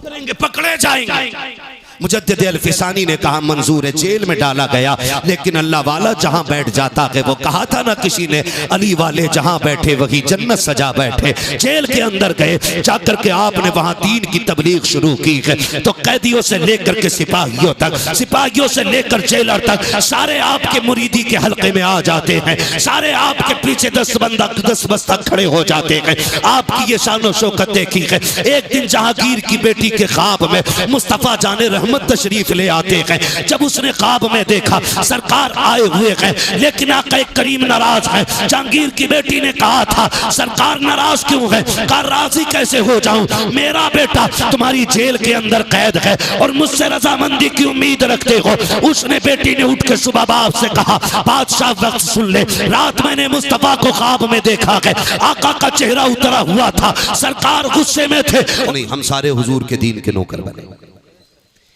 उतरेंगे, पकड़े जाएंगे। मुजद्दिद अल-फिसानी ने कहा मंजूर है, जेल में डाला गया, लेकिन अल्लाह वाला जहां बैठ जाता है, वो कहा था ना किसी ने, अली वाले जहां बैठे वही जन्नत सजा बैठे। जेल के अंदर गए, जाकर के आपने वहां दीन की तबलीग शुरू की है, तो कैदियों से लेकर के सिपाहियों तक, सिपाहियों से लेकर जेलर तक सारे आपके मुरीदी के हल्के में आ जाते हैं, सारे आपके पीछे 10 बस्ता खड़े हो जाते हैं। आपकी ये शान व शौकत देखी है। एक दिन जहांगीर की बेटी के ख्वाब में मुस्तफा जाने रहमत तशरीफ ले आते हैं। जब उसने ख्वाब में देखा सरकार आए हुए हैं, लेकिन आका करीम नाराज है। जहांगीर की बेटी ने कहा था सरकार नाराज क्यों है? कहा राजी कैसे हो जाऊं, मेरा बेटा तुम्हारी जेल के अंदर कैद है और मुझसे रजामंदी की उम्मीद रखते हो। उसने बेटी ने उठ के सुबह बाप से कहा बादशाह वक्त सुन ले, रात मैंने मुस्तफा को ख्वाब में देखा है, आका का चेहरा उतरा हुआ था, सरकार गुस्से में थे। नहीं, हम सारे हुजूर के दीन के नौकर बने,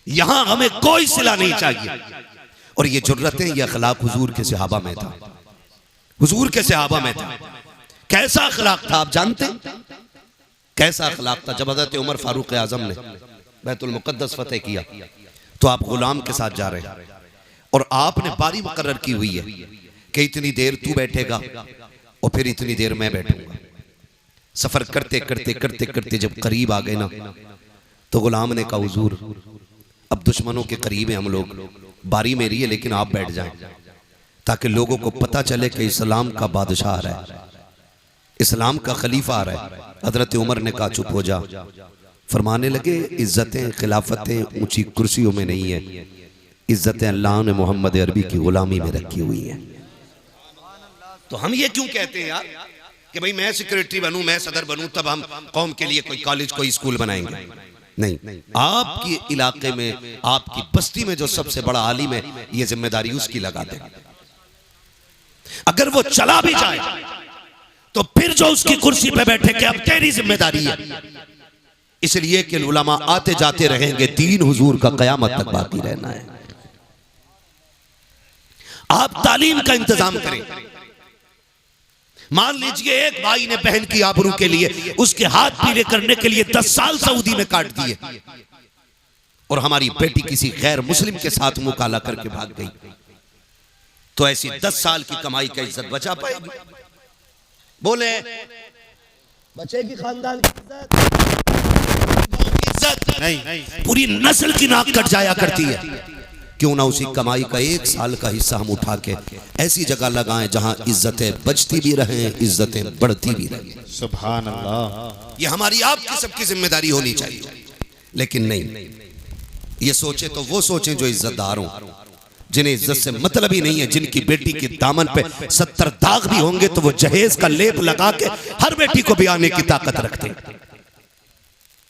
यहां हमें कोई सिला नहीं चाहिए। और ये जुर्रतें, ये अखलाक हुजूर के सहाबा में था, हुजूर के सहाबा में था। कैसा अखलाक था आप जानते? कैसा अखलाक था? जब हज़रत उमर फारूक आजम ने बैतुल मुक़द्दस फतेह किया तो आप गुलाम के साथ जा रहे हैं और आपने बारी मुकर्रर की हुई है कि इतनी देर तू बैठेगा और फिर इतनी देर मैं बैठूंगा। सफर करते करते करते करते जब करीब आ गए ना, तो गुलाम ने कहा हुजूर अब दुश्मनों के करीब हैं हम लोग, बारी मेरी है लेकिन आप बैठ जाएं, ताकि लोगों को पता चले कि इस्लाम का बादशाह आ रहा है, इस्लाम का खलीफा आ रहा है। हजरत उमर ने कहा चुप हो जा। फरमाने लगे इज्जतें खिलाफतें ऊंची कुर्सियों में नहीं है, इज्जतें अल्लाह ने मोहम्मद अरबी की गुलामी में रखी हुई है। तो हम ये क्यों कहते हैं यार कि भाई मैं सेक्रेटरी बनूं, मैं सदर बनूं, तब हम कौम के लिए कोई कॉलेज कोई स्कूल बनाएंगे? नहीं, आपके इलाके में आपकी बस्ती में जो सबसे बड़ा आलिम है, ये जिम्मेदारी उसकी लगा दे। अगर वो चला भी जाए तो फिर जो उसकी कुर्सी पे बैठे कि अब तेरी जिम्मेदारी है, इसलिए कि उलमा आते जाते रहेंगे, दीन हुजूर का कयामत तक बाकी रहना है। आप तालीम का इंतजाम करें। मान लीजिए एक भाई ने बहन की आबरू के लिए उसके हाथ पीले करने के लिए 10 साल सऊदी में काट दिए और हमारी बेटी किसी गैर मुस्लिम के साथ मुकाला करके भाग गई, तो ऐसी 10 साल की कमाई का इज्जत बचा पाएगी? बोले बचेगी खानदान की इज्जत? नहीं, पूरी नस्ल की नाक कट जाया करती है। क्यों ना उसी कमाई का 1 साल का हिस्सा हम उठा के ऐसी जगह लगाएं जहां इज्जतें बचती भी रहें, इज्जतें बढ़ती भी रहें। सुभान अल्लाह। ये हमारी आपकी सबकी जिम्मेदारी होनी चाहिए। लेकिन नहीं, ये सोचे तो वो सोचें जो इज्जतदार हों, जिन्हें इज्जत से मतलब ही नहीं है, जिनकी बेटी के दामन पे 70 दाग भी होंगे तो वो जहेज का लेप लगा के हर बेटी को ब्याने की ताकत रखते हैं।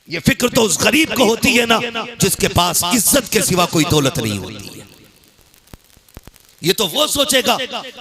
ये फिक्र तो उस गरीब को होती है ना जिसके पास इज्जत के सिवा कोई दौलत नहीं होती है। ये तो वो सोचेगा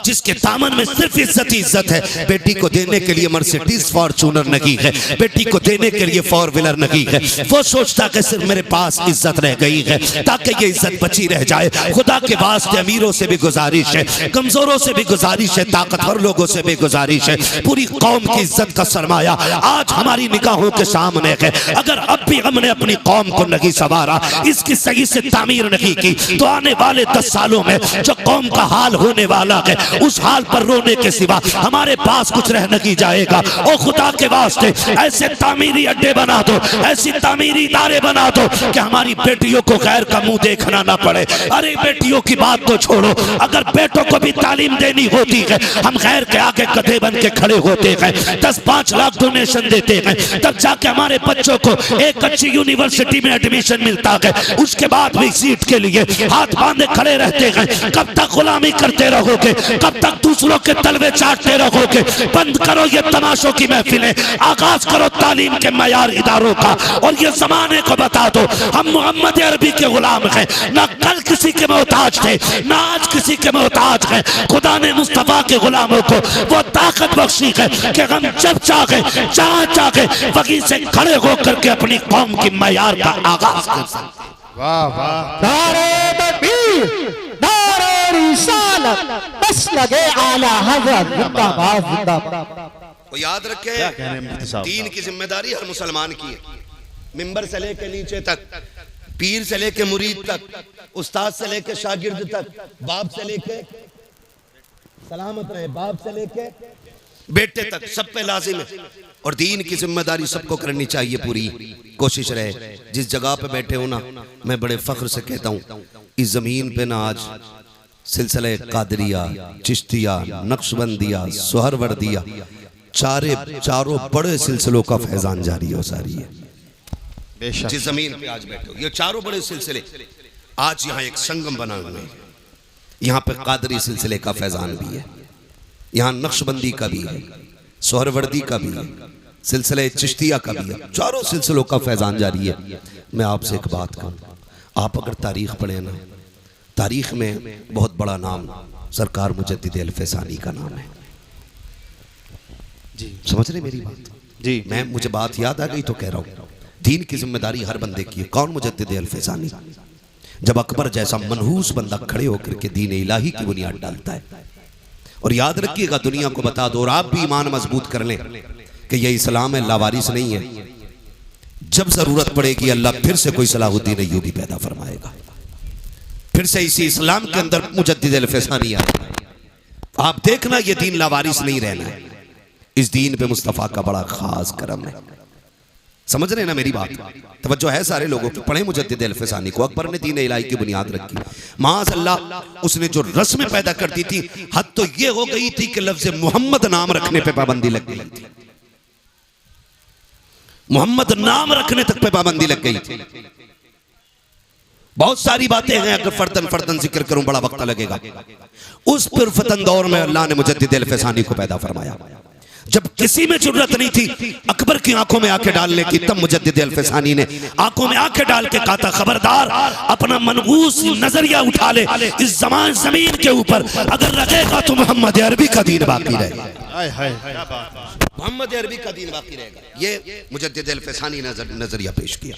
जिसके दामन में सिर्फ इज्जत ही इज्जत है। बेटी को देने के लिए मर्सिडीज फॉर्च्यूनर नहीं है, बेटी को देने के लिए 4 व्हीलर नहीं है। वो सोचता कि सिर्फ मेरे पास इज्जत रह गई है, ताकि ये इज्जत बची रह जाए। खुदा के वास्ते अमीरों से भी गुजारिश है, कमजोरों से भी गुजारिश है, ताकतवर लोगों से भी गुजारिश है, पूरी कौम की इज्जत का सरमाया आज हमारी निगाहों के सामने है। अगर अब भी हमने अपनी कौम को नहीं संवारा, इसकी सही से तामीर नहीं की, तो आने वाले 10 सालों में जो कौम का हाल होने वाला है, उस हाल पर रोने के सिवा हमारे पास कुछ रह नहीं जाएगा। ओ खुदा के वास्ते ऐसे तामीरी अड्डे बना दो, ऐसी तामीरी इदारे बना दो कि हमारी बेटियों को गैर का मुंह देखना ना पड़े। अरे बेटियों की बात तो छोड़ो, अगर बेटों को भी तालीम देनी होती है, हम गैर के आगे गधे बन के खड़े होते हैं, 10-5 लाख डोनेशन देते हैं, तब जाके हमारे बच्चों को एक अच्छी यूनिवर्सिटी में एडमिशन मिलता है। उसके बाद भी सीट के लिए हाथ बांधे खड़े रहते हैं। कब तक गुलामी करते रहोगे? कब तक दूसरों के तलवे चाटते रहोगे? बंद करो ये तमाशों की महफिलें, आगाज करो तालीम के मयार इदारों का, और ये जमाने को बता दो हम मोहम्मद अरबी के गुलाम हैं, ना कल किसी के मोहताज थे, ना आज किसी के मोहताज हैं। खुदा ने मुस्तफा के गुलामों को वो ताकत बख्शी है कि हम जब चाहे जहां चाहे वहीं से खड़े होकर के अपनी कौम की मयार का आगाज कर सकते। वाह वाह। नारे तकबीर, नारे रिसालत, बस लगे आला हज़रत जिंदाबाद जिंदाबाद। तो याद रखें, दीन की जिम्मेदारी हर मुसलमान की है। मिंबर से लेके नीचे तक, पीर से लेके मुरीद तक, उस्ताद से लेके शागिर्द तक, बाप से लेके सलामत रहे, बाप से लेके बेटे तक, सब पे लाजिम है। और दीन की जिम्मेदारी सबको करनी चाहिए, पूरी कोशिश रहे। जिस जगह पे बैठे हो ना, मैं बड़े फख्र से कहता हूँ, इस जमीन पे ना आज सिलसिले कादरिया, चिश्तिया, नक्शबंदिया, सोहरवर्दिया, चारों बड़े सिलसिलों का फैजान जारी हो सारी है। जिस जमीन पे आज बैठे हो, ये चारों बड़े सिलसिले आज यहाँ एक संगम बना हुआ है। यहाँ पे कादरी सिलसिले का फैजान भी है, यहाँ नक्शबंदी का भी है, सोहरवर्दी का भी है, सिलसिले चिश्तिया का भी है, चारों सिलसिलों का फैजान जारी है। मैं आपसे एक बात कहूँ, आप अगर तारीख पढ़े ना, तारीख में बहुत बड़ा नाम सरकार मुजद्दिद अल-फैसानी का नाम है जी। समझ रहे मेरी बात जी? मुझे बात याद आ गई तो कह रहा हूँ, दीन की जिम्मेदारी हर बंदे की है। कौन? मुजद्दिद अल-फैसानी। जब अकबर जैसा मनहूस बंदा खड़े होकर के दीन इलाही की बुनियाद डालता है, और याद रखिएगा, दुनिया को बता दो और आप भी ईमान मजबूत कर लें कि ये इस्लाम है, लावारिस नहीं है। जब जरूरत पड़ेगी अल्लाह फिर से कोई सलाहुद्दीन अय्यूबी पैदा फरमाएगा, फिर से इसी इस्लाम के अंदर मुजद्दिद अल-फैसानी आएगा। आप देखना, ये दीन लावारिस नहीं रहना है। इस दीन पे मुस्तफ़ा का बड़ा खास करम है। समझ रहे ना मेरी बात? तवज्जो है सारे लोगों की। पढ़े मुजद्दिद अल-फैसानी को। अकबर ने दीन इलाही की बुनियाद रखी, माज़अल्लाह उसने जो रस्में पैदा कर दी थी, हद तो ये हो गई थी कि लफ्ज़ मोहम्मद नाम रखने पे पाबंदी लग गई थी। मोहम्मद नाम रखने तक पे पाबंदी लग गई थी। बहुत सारी बातें हैं, अगर फर्दन फर्दन जिक्र करूं बड़ा वक्त लगेगा। उस पुरफतन दौर में अल्लाह ने मुजद्दिद अल-फैसानी को पैदा फरमाया। जब किसी में जरूरत नहीं थी अकबर की आंखों में आंखें डालने की, तब मुजद्दिद अल-फैसानी ने आंखों में आंखें डाल के कहा था, खबरदार अपना मनहूस नजरिया उठा ले, इस जमान जमीन के ऊपर अगर लगेगा तो मोहम्मद अरबी का दीन बाकी रहेगा। मोहम्मद अरबी का दीन बाकी रहेगा। ये मुजद्दिद अल-फैसानी नजरिया पेश किया।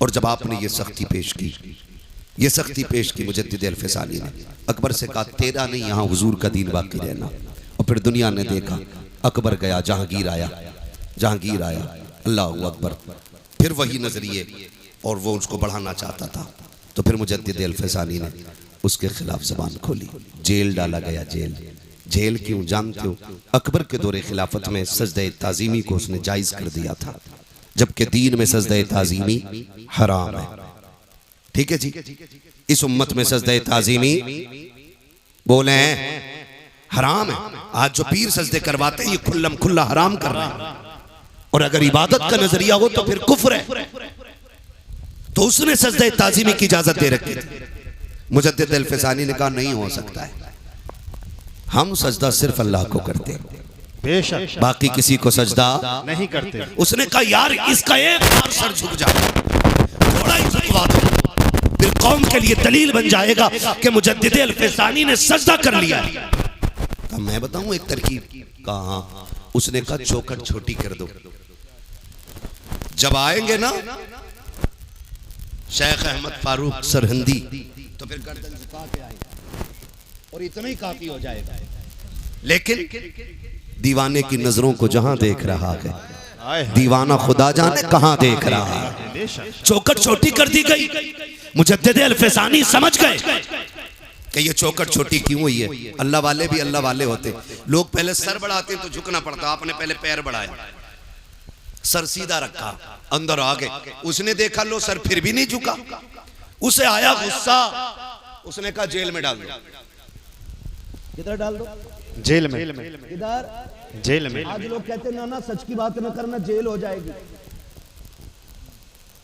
और जब आपने ये सख्ती पेश की, ये सख्ती पेश की मुजद्दिद अल-फैसानी ने, अकबर से कहा, तेरा नहीं यहाँ हुजूर का दीन बाकी रहना। और फिर दुनिया ने देखा, अकबर गया, जहांगीर आया, जहांगीर आया, अल्लाह अकबर, फिर वही नजरिए, और वो उसको बढ़ाना चाहता था। तो फिर मुजद्दिद अल-फैसानी ने उसके खिलाफ जबान खोली, जेल डाला गया। जेल क्यों जानते हो? अकबर के दौरे खिलाफत में सजदे ताज़ीमी को उसने जायज कर दिया था, जबकि दीन में सजदे ताज़ीमी हराम है। ठीक है जी? इस उम्मत में सजदे ताज़ीमी बोले हैं हराम है। आज जो पीर सजदे करवाते हैं ये खुल्लम खुल्ला हराम कर रहे हैं। और अगर इबादत का नजरिया हो तो फिर कुफ्र है। तो उसने सजदे ताज़ीमी की इजाजत दे रखी थी। मुजद्दिद अल-फैसानी ने कहा, नहीं हो सकता है, हम सजदा सिर्फ अल्लाह को करते हैं, बेशक बाकी किसी को सजदा नहीं करते। उसने कहा, यार इसका एक बार सर झुक जाए, थोड़ा ही झुकवा दो, फिर कौम के लिए दलील बन जाएगा कि मुजद्दिद अल-फैसानी ने सजदा कर लिया है। तो मैं बताऊं एक तरकीब। कहा, उसने कहा, चौखट छोटी कर दो। जब आएंगे ना शेख अहमद फारूक सरहंदी, तो फिर गर्दन झुका के आएंगे और इतना ही काफी हो जाएगा। लेकिन दीवाने की नजरों को जहां देख रहा है, दीवाना खुदा जाने कहां देख रहा है। चौखट छोटी कर दी गई। मुजद्दिद अल-फैसानी समझ गए कि ये चौखट छोटी क्यों हुई है। अल्लाह वाले भी अल्लाह वाले होते। लोग पहले सर बढ़ाते तो झुकना पड़ता, आपने पहले पैर बढ़ाया, सर सीधा रखा, अंदर आ गए। उसने देखा, लो सर फिर भी नहीं झुका। उसे आया गुस्सा, उसने कहा, जेल में डाल दो। किधर डाल दो? जेल में। किधर? जेल में। आज लोग कहते ना ना सच की बात न करना, जेल हो जाएगी।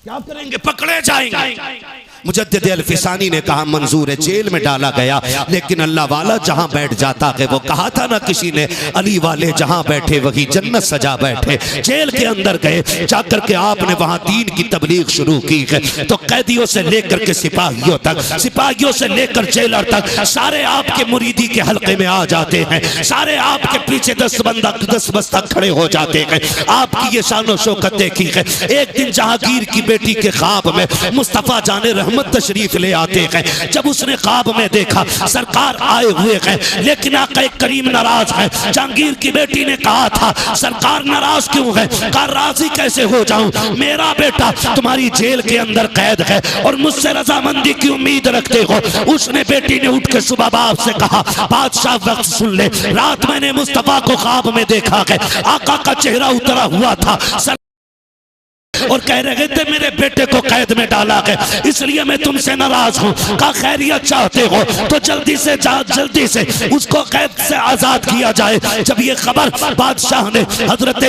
क्या करेंगे? पकड़े जाएंगे। मुजद्दिद अल-फैसानी ने कहा, मंजूर है, जेल में डाला गया, लेकिन अल्लाह वाला जहां बैठ जाता है, वो कहा था ना किसी ने, अली वाले जहां बैठे वही जन्नत सजा बैठे। जेल के अंदर गए, जाकर के आपने वहां दीन की तबलीग शुरू की है। तो कैदियों से लेकर के सिपाहियों तक, सिपाहियों से लेकर जेलर तक, सारे आपके मुरीदी के हल्के में आ जाते हैं। सारे आपके पीछे 10 बस्ता खड़े हो जाते हैं। आपकी ये शान और शौकत देखी है। एक दिन जहांगीर की बेटी के ख्वाब में मुस्तफ़ा जाने रहमत तशरीफ ले आते हैं। जब उसने ख्वाब में देखा सरकार आए हुए हैं, लेकिन आका करीम नाराज है। जहांगीर की बेटी ने कहा था सरकार नाराज क्यों है? कहा राजी कैसे हो जाऊं, मेरा बेटा तुम्हारी जेल के अंदर कैद है और मुझसे रजामंदी की उम्मीद रखते हो। उसने बेटी ने उठ के सुबह बाप से कहा बादशाह वक्त सुन ले, रात मैंने मुस्तफा को ख्वाब में देखा है, आका का चेहरा उतरा हुआ था और कह रहे थे मेरे बेटे को कैद में डाला है, इसलिए मैं तुमसे नाराज हूँ। कहा खैरियत चाहते हो तो जल्दी से उसको कैद से आजाद किया जाए। जब ये खबर बादशाह ने हजरत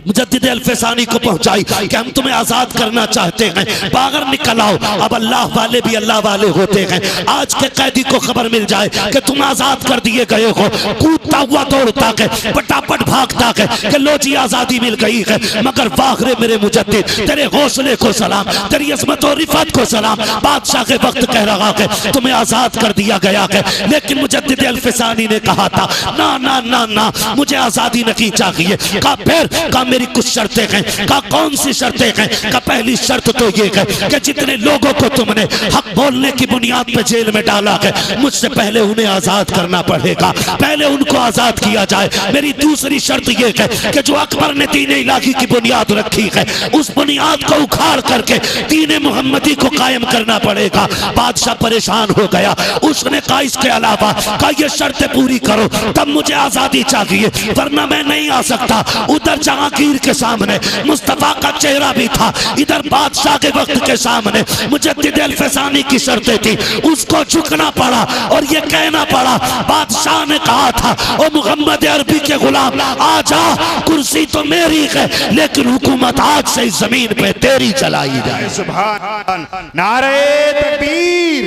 मुजद्दिद अल-फ़सानी को पहुंचाई कि हम तुम्हें आजाद करना चाहते हैं, बाहर निकल आओ। अब अल्लाह वाले भी अल्लाह वाले होते हैं। आज के कैदी को खबर मिल जाए कि तुम आजाद कर दिए गए हो, कूदता हुआ दौड़ता है, फटाफट भागता है कि लो जी आजादी मिल गई है। मगर वाहरे मेरे मुजद्दिद, तेरे हौसले को सलाम, तेरी अज़मत और रिफ़त को सलाम। बादशाह के वक्त कह रहा है तुम्हें आजाद कर दिया गया है, लेकिन मुजद्दिद अल-फ़सानी ने कहा था ना ना ना ना, मुझे आजादी नहीं चाहिए। कहा फिर? कहा मेरी कुछ शर्तें हैं। कहा कौन सी शर्तें हैं? कहा पहली शर्त तो ये है कि जितने लोगों को तुमने हक बोलने की बुनियाद पे जेल में डाला है, मुझसे पहले उन्हें आजाद करना पड़ेगा, पहले उनको आजाद किया जाए। मेरी दूसरी शर्त ये है कि जो अकबर ने दीन इलाही की बुनियाद रखी है, उस बुनियाद को उखाड़ करके दीन मुहम्मदी को कायम करना पड़ेगा। बादशाह परेशान हो गया। उसने कहा इसके अलावा कहा ये शर्तें पूरी करो तब मुझे आजादी चाहिए, वरना मैं नहीं आ सकता। उधर जहांगीर के सामने मुस्तफा का चेहरा भी था, इधर बादशाह के वक्त के सामने मुजद्दिद अल-फ़सानी की शर्तें थी। उसको झुकना पड़ा और ये कहना पड़ा। बादशाह ने कहा था ओ मुहम्मद अरबी के गुलाम आजा, कुर्सी तो मेरी है लेकिन हुकूमत आज से इस जमीन पे तेरी चलाई जाए। सुभान, नारे तकबीर,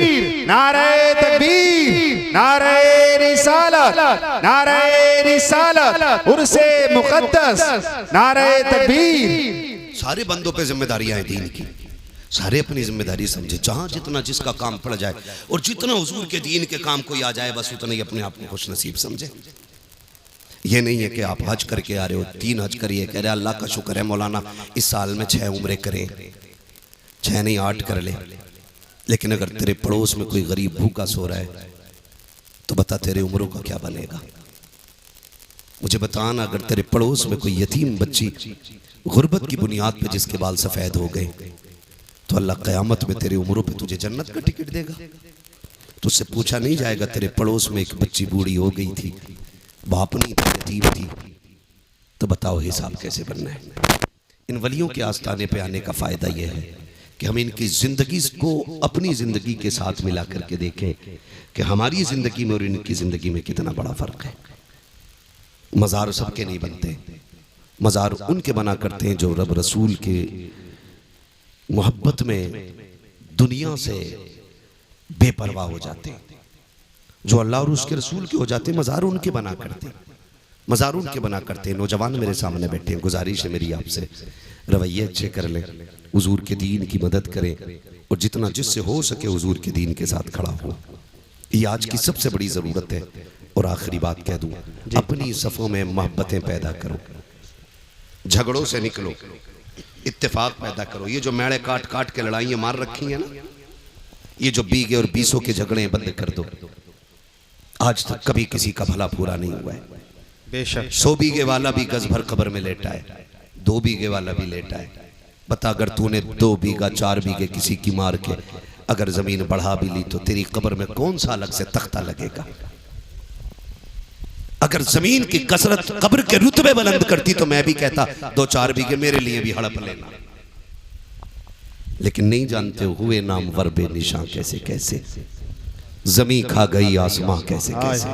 नारे तकबीर, नारे रिसालत, नारे रिसालत, उर्से मुक़द्दस, नारे तकबीर। सारे बंदों पे जिम्मेदारियां हैं दीन की, सारे अपनी जिम्मेदारी समझे। जहां जितना जिसका काम पड़ जाए और जितना हुजूर के दीन के काम कोई आ जाए, बस उतना ही अपने आप को खुश नसीब समझे। ये नहीं है कि आप हज करके आ रहे हो, 3 हज करिए, कह रहे अल्लाह का शुक्र है मौलाना इस साल में 6 उम्रें करें, 6 नहीं 8 कर ले। लेकिन अगर तेरे पड़ोस में कोई गरीब भूखा सो रहा है तो बता तेरे उम्रों का क्या बनेगा? मुझे बताना, अगर तेरे पड़ोस में कोई यतीम बच्ची गुर्बत की बुनियाद पे जिसके बाल सफेद हो गए, तो अल्लाह क़यामत में तेरे उम्रों पे तुझे जन्नत का टिकट देगा। तुझसे पूछा नहीं जाएगा तेरे पड़ोस में एक बच्ची बूढ़ी हो गई थी, बाप नहीं था, यतीम थी, तो बताओ हिसाब कैसे बनना है? इन वलियों के आस्थाने पे आने का फायदा यह है कि हम इनकी जिंदगी को अपनी जिंदगी के साथ मिला करके देखें कि हमारी जिंदगी में और इनकी जिंदगी में कितना बड़ा फर्क है। मज़ार सबके नहीं बनते, मज़ार उनके बना करते हैं जो रब रसूल के मोहब्बत में दुनिया से बेपरवाह हो जाते हैं, जो अल्लाह और उसके रसूल के हो जाते हैं। मज़ार उनके बना करते हैं, मज़ार उनके बना करते हैं। नौजवान मेरे सामने बैठे हैं, गुजारिश है मेरी आपसे रवैये अच्छे कर लें, हुजूर के दीन की मदद करें और जितना जिससे हो सके हुजूर के दीन के साथ खड़ा हो। ये आज की सबसे बड़ी ज़रूरत है। और आखिरी बात कह दूं, अपनी सफ़ों में मोहब्बतें पैदा करो, झगड़ों से निकलो, इत्तेफाक पैदा करो। ये जो मेड़े काट काट के लड़ाइयाँ मार रखी हैं ना, ये जो बीघे और बीसों के झगड़े बंद कर दो। आज तक कभी किसी का भला पूरा नहीं हुआ है। बेशक 100 बीघे वाला भी गज भर कब्र में लेटा है, 2 बीघे वाला भी लेटा है। बता, अगर तूने 2 बीघा 4 बीघे किसी की मार के अगर जमीन बढ़ा भी ली तो तेरी कब्र में कौन सा अलग से तख्ता लगेगा? अगर जमीन की कसरत कब्र के रुतबे बुलंद करती तो मैं भी कहता 2-4 बीघे मेरे लिए भी हड़प लेना। लेकिन नहीं जानते हुए नाम वरबे निशां कैसे कैसे, जमीन खा गई आसमां कैसे कैसे,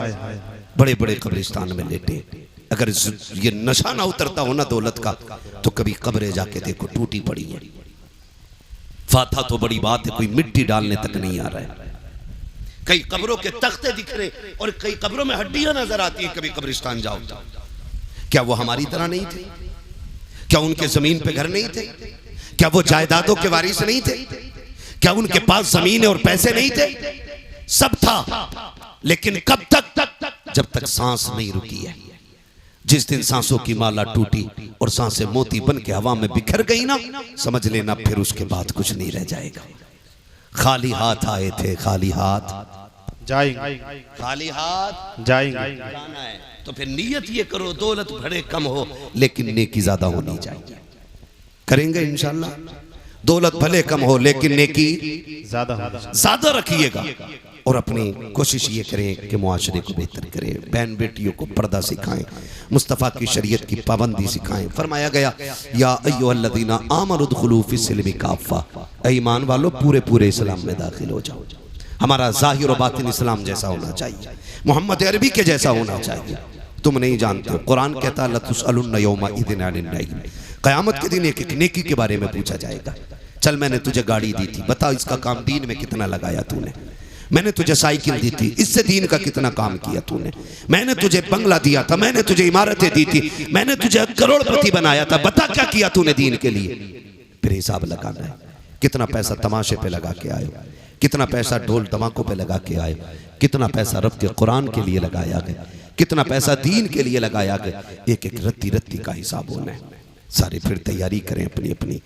बड़े बड़े कब्रिस्तान में लेटे। अगर ये नशा ना उतरता हो ना दौलत का, तो कभी कब्रें जाके देखो टूटी पड़ी है। फाथा तो बड़ी बात है, कोई मिट्टी डालने तक नहीं आ रहा है। कई कब्रों के तख्ते दिख रहे और कई कब्रों में हड्डियां नजर आती हैं। कभी कब्रिस्तान जाओ, क्या वो हमारी तरह नहीं थे? क्या उनके जमीन पे घर नहीं थे? क्या वो जायदादों के वारिस नहीं थे? क्या उनके पास जमीन और पैसे नहीं थे? सब था, लेकिन कब तक? जब तक सांस नहीं रुकी है। जिस दिन सांसों की माला टूटी और सांसें मोती बन के हवा में बिखर गई ना, समझ लेना फिर उसके बाद कुछ नहीं रह जाएगा। खाली हाथ आए थे, खाली हाथ जाएंगे, खाली हाथ जाएंगे। जाना है तो फिर नियत ये करो, दौलत भले कम हो लेकिन नेकी ज्यादा होनी चाहिए। करेंगे इंशाल्लाह। दौलत भले कम हो लेकिन नेकी ज्यादा रखिएगा। और अपनी कोशिश ये करें कि मुआशरे को बेहतर करें, बहन बेटियों को पर्दा सिखाएं, मुस्तफ़ा की शरीयत की पाबंदी सिखाएं। फरमाया गया या अय्युहल्लज़ीना आमनु उदखुलू फिस्सिल्मि काफ़ा, ऐ ईमान वालों पूरे पूरे इस्लाम में दाखिल हो जाओ। हमारा ज़ाहिर और बातिन इस्लाम जैसा होना चाहिए, मोहम्मद अरबी के जैसा होना चाहिए। तुम नहीं जानते, कुरान कहता है लतुसअलुन्ना यौमइज़िन अनिन नईम, क़यामत के दिन एक एक नेकी के बारे में पूछा जाएगा। चल मैंने तुझे गाड़ी दी थी, बता इसका काम दीन में कितना लगाया तूने। मैंने तुझे साइकिल दी थी, इससे दीन का कितना काम किया तूने। मैंने तुझे बंगला दिया था, मैंने तुझे इमारतें दी थी, मैंने तुझे करोड़पति बनाया था, बता क्या किया तूने दीन के लिए। फिर हिसाब लगाना है, कितना पैसा तमाशे पे लगा के आए, कितना पैसा ढोल धमाकों पे लगा के आए, कितना पैसा रब के कुरान के लिए लगाया गया, कितना पैसा दीन के लिए लगाया गया। एक एक रत्ती रत्ती का हिसाब होना है सारे। फिर तैयारी करें अपनी अपनी।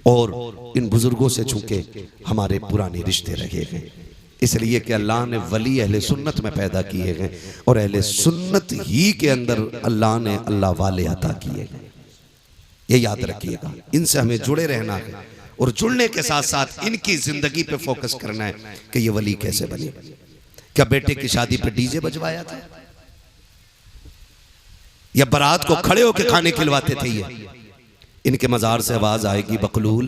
और इन बुजुर्गों से चूंकि हमारे पुराने रिश्ते रहे हैं, इसलिए कि अल्लाह ने वली अहले सुन्नत में पैदा किए हैं और अहले सुन्नत ही के अंदर अल्लाह ने अल्लाह वाले अता किए हैं। ये याद रखिएगा, इनसे हमें जुड़े रहना है और जुड़ने के साथ साथ इनकी जिंदगी पे फोकस करना है कि ये वली कैसे बने। क्या बेटे की शादी पे डीजे बजवाया था या बारात को खड़े होकर खाने खिलवाते थे? ये इनके मजार से आवाज आएगी बकलूल,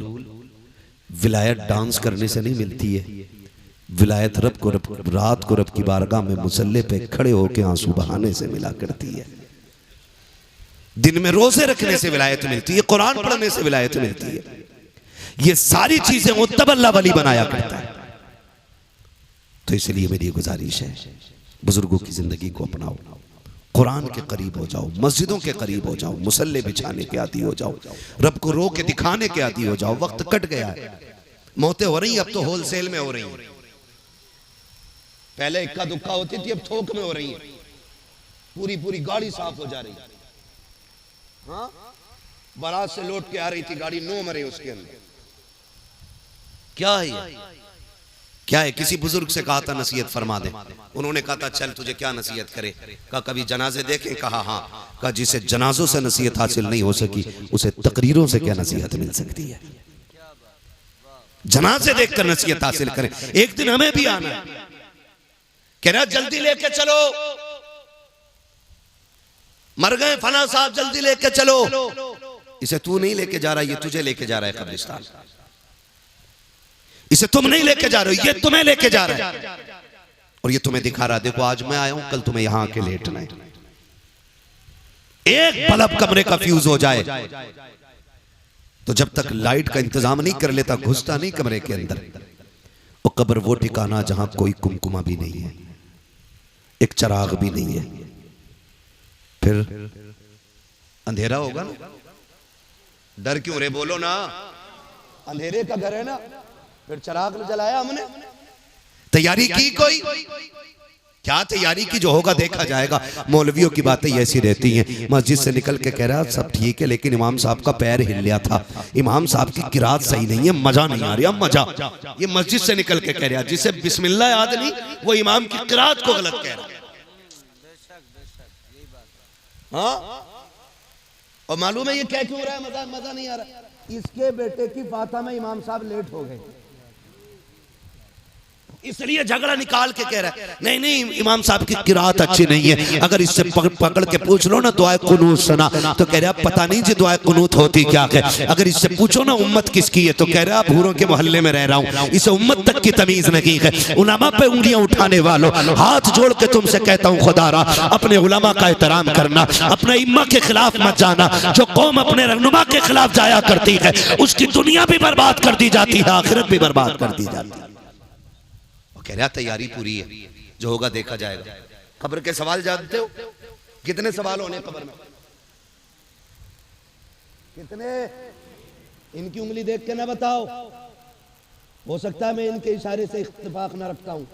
विलायत डांस करने से नहीं मिलती है, विलायत रब को रात को रब की बारगाह में मुसल्ले पे खड़े होकर आंसू बहाने से मिला करती है। दिन में रोजे रखने से विलायत मिलती है, कुरान पढ़ने से विलायत मिलती है। ये सारी चीजें वो तब अल्लाह वली बनाया करता है। तो इसलिए मेरी गुजारिश है, बुजुर्गों की जिंदगी को अपनाओ, कुरान के करीब हो जाओ, मस्जिदों के करीब हो जाओ, मुसल्ले बिछाने के आदी हो जाओ, रब को रो के दिखाने के आदी हो जाओ। वक्त कट गया है, मौतें हो रही, अब तो होलसेल में हो रही है। पहले इक्का दुक्का होती थी, अब थोक में हो रही है। पूरी पूरी गाड़ी साफ हो जा रही है। हाँ, बारात से लौट के आ रही थी गाड़ी, 9 मरे उसके अंदर। क्या है ये? क्या है? किसी बुजुर्ग से कहा था नसीहत फरमा दे, उन्होंने कहा था चल तुझे क्या नसीहत करे। कहा कभी जनाजे देखे? कहा हाँ। कहा जिसे जनाजों से नसीहत हासिल नहीं हो सकी उसे तकरीरों से क्या नसीहत मिल सकती है। जनाजे देखकर नसीहत हासिल करें। एक दिन हमें भी आना है, कह रहा जल्दी लेके चलो, मर गए फला साहब, जल्दी लेके चलो। इसे तू नहीं लेके जा रहा, ये तुझे लेके जा रहा है कब्रिस्तान। इसे तुम नहीं लेके जा रहे हो, ये तुम्हें लेके जा रहा है। और ये तुम्हें दिखा रहा है देखो आज मैं आया हूं, कल तुम्हें यहां आके लेटना है। एक बल्ब कमरे का फ्यूज हो जाए तो जब तक लाइट का इंतजाम नहीं कर लेता घुसता नहीं कमरे के अंदर। और कब्र वो ठिकाना जहां कोई कुमकुमा भी नहीं है, एक चिराग भी नहीं है। फिर अंधेरा होगा ना। डर क्यों रे, बोलो ना, अंधेरे का घर है ना। फिर चिराग जलाया हमने, तैयारी की कोई? क्या तैयारी की? जो होगा देखा जाएगा। मौलवियों की बातें ऐसी रहती हैं, मस्जिद से निकल के कह रहा है सब ठीक है लेकिन इमाम साहब का पैर हिल गया था, इमाम साहब की किरात सही नहीं है, मजा नहीं आ रहा। मजा ये मस्जिद से निकल के कह रहा है, जिसे बिस्मिल्लाह याद नहीं वो इमाम की किरात को गलत कह रहा है। हाँ, और मालूम है ये क्या क्यों रहा है? मजा नहीं आ रहा। इसके बेटे की फाता में इमाम साहब लेट हो गए, इसलिए झगड़ा निकाल के कह रहा है नहीं नहीं इमाम साहब की किरात अच्छी नहीं है। अगर इससे पकड़ के पूछ लो ना दुआए कुनूत सुना तो कह रहा पता नहीं जी दुआए कुनूत होती क्या है। अगर इससे पूछो ना उम्मत किसकी है तो कह रहा भूरों के मोहल्ले में रह रहा हूँ, इसे उम्मत तक की तमीज नहीं है। उलमा पे उंगलियां उठाने वालों, हाथ जोड़ के तुमसे कहता हूँ खुदारा अपने उलमा का एहतराम करना, अपने इम्मा के खिलाफ मत जाना। जो कौम अपने रहनुमा के खिलाफ जाया करती है उसकी दुनिया भी बर्बाद कर दी जाती है, आखिरत भी बर्बाद कर दी जाती है। कह रहा तैयारी पूरी है, जो होगा देखा जाएगा। कब्र के सवाल जानते हो कितने सवाल होने कब्र में? कितने? इनकी उंगली देख के ना बताओ, हो सकता है मैं इनके इशारे से इत्तेफाक ना रखता हूं।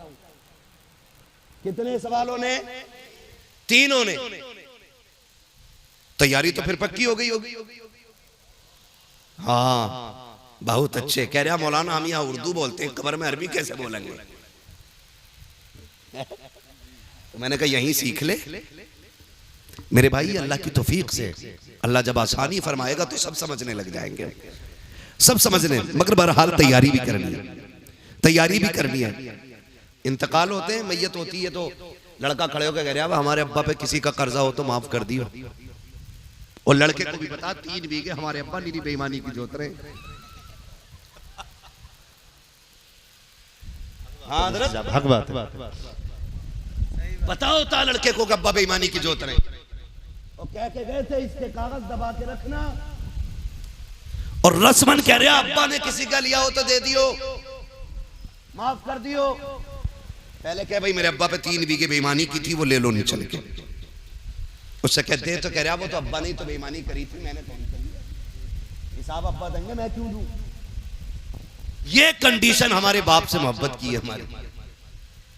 कितने सवालों ने? 3 ने। तैयारी तो फिर पक्की हो गई होगी। हाँ बहुत अच्छे। कह रहा मौलाना हम यहाँ उर्दू बोलते हैं, कब्र में अरबी कैसे बोलेंगे? तो मैंने कहा यहीं सीख ले मेरे भाई। अल्लाह की तौफीक से अल्लाह जब आसानी फरमाएगा तो सब समझने लग जाएंगे, सब समझने। मगर बहरहाल तैयारी भी करनी है, तैयारी भी करनी है। इंतकाल होते हैं, मैयत होती है तो लड़का खड़े होकर कह रहा है हमारे अब्बा पे किसी का कर्जा हो तो माफ कर दियो। और लड़के को भी बता 3 बीघे हमारे अब्बा नीरी बेईमानी की जोत रहे। हाँ हक बात है। बताओ था लड़के को अब्बा बेईमानी की जोत रहे। और कह के गए थे इसके कागज दबा के रखना। और रस्मन कह रहा अब्बा ने किसी का लिया हो तो दे दियो, माफ कर दियो। पहले कह भाई मेरे अब्बा पे 3 बीघे बेईमानी की थी, वो ले लो नहीं चल के। उससे कहते तो कह रहा वो तो अब्बा ने तो बेईमानी करी थी, मैंने कौन करी? हिसाब अब्बा देंगे, मैं क्यों दूं? ये कंडीशन हमारे बाप से मोहब्बत की है हमारी।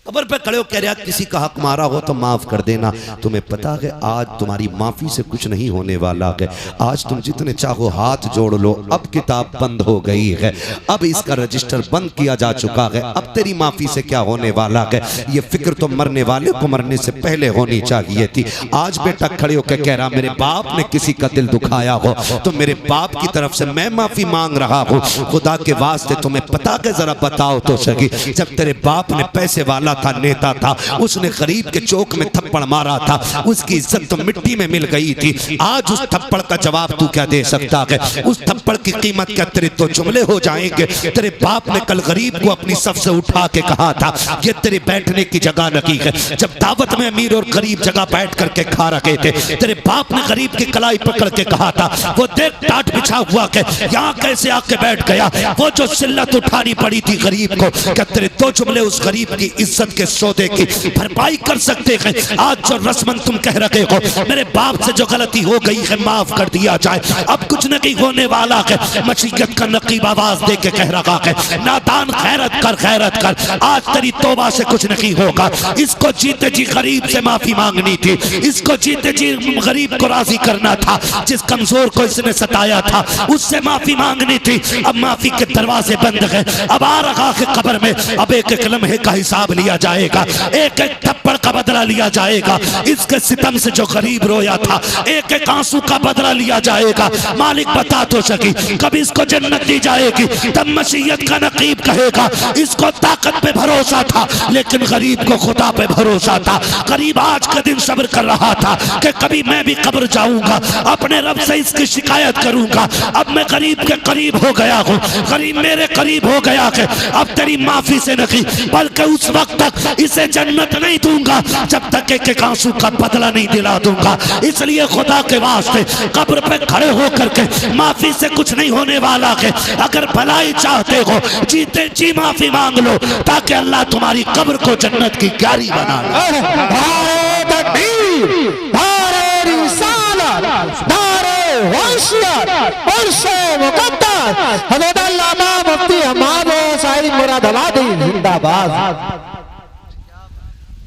कब्र पे खड़े हो कह रहा किसी का हक मारा हो तो माफ कर देना। तुम्हें पता है आज तुम्हारी माफी से कुछ नहीं होने वाला है। आज तुम जितने चाहो हाथ जोड़ लो, अब किताब बंद हो गई है, अब इसका रजिस्टर बंद किया जा चुका है। अब तेरी माफी से क्या होने वाला है? ये फिक्र तो मरने वाले को मरने से पहले होनी चाहिए थी। आज बेटा खड़े होकर कह रहा मेरे बाप ने किसी का दिल दुखाया हो तो मेरे बाप की तरफ से मैं माफी मांग रहा हूँ। खुदा के वास्ते तुम्हें पता है, जरा बताओ तो सही, जब तेरे बाप ने पैसे वाला था, नेता था, उसने गरीब के चौक में थप्पड़ मारा था, उसकी इज्जत तो मिट्टी में मिल गई थी। आज उस थप्पड़ का जवाब तू क्या दे सकता है? उस थप्पड़ की कीमत क्या तेरे तो जुमले हो जाएंगे? तेरे बाप ने कल गरीब को अपनी सफ से उठा के कहा था ये तेरे बैठने की जगह नहीं है। जब दावत में अमीर और गरीब जगह बैठ करके खा रहे थे, तेरे बाप ने गरीब की कलाई पकड़ के कहा था वो देख टाट बिछा हुआ के यहाँ कैसे आके बैठ गया। वो जो सिल्लत उठानी पड़ी थी गरीब को, क्या तेरे दो जुमले उस गरीब की इज्जत के सौदे की भरपाई कर सकते हैं? आज जो रस्मन तुम कह रहे हो मेरे बाप से जो गलती हो गई है माफ कर दिया जाए, अब कुछ नहीं होने वाला है। मशीयत का नकीब आवाज दे के कह रहा है नादान खैरत कर, खैरत कर, आज तेरी तौबा से कुछ नहीं होगा। इसको जीते जी गरीब से माफी मांगनी थी, इसको जीते जी गरीब को राजी करना था, जिस कमजोर को इसने सताया था उससे माफी मांगनी थी। अब माफी के दरवाजे बंद हैं, अब आ रहा है कब्र में, अब एक एक लम्हे का हिसाब लिया जाएगा, एक एक थप्पड़ का बदला लिया जाएगा। इसके सितम से जो गरीब रोया था एक एक आंसू का बदला लिया जाएगा। मालिक बता तो सकी कभी इसको जन्नत दी जाएगी? तब मशीयत का नकीब कहेगा इसको ताकत पे भरोसा था लेकिन गरीब को खुदा पे भरोसा था। गरीब आज का दिन सब्र कर रहा था कि कभी मैं भी कब्र जाऊंगा, अपने रब से इसकी शिकायत करूंगा। अब मैं गरीब के करीब हो गया हूँ, गरीब मेरे करीब हो गया है। अब तेरी माफी से नहीं बल्कि उस वक्त तक इसे जन्नत नहीं दूंगा जब तक एक एक आंसू का बदला नहीं दिला दूंगा। इसलिए खुदा के वास्ते कब्र पे खड़े होकर के माफी से कुछ नहीं होने वाला है। अगर भलाई चाहते हो जीते जी माफी मांग लो ताकि अल्लाह तुम्हारी कब्र को जन्नत की क्यारी बना ले।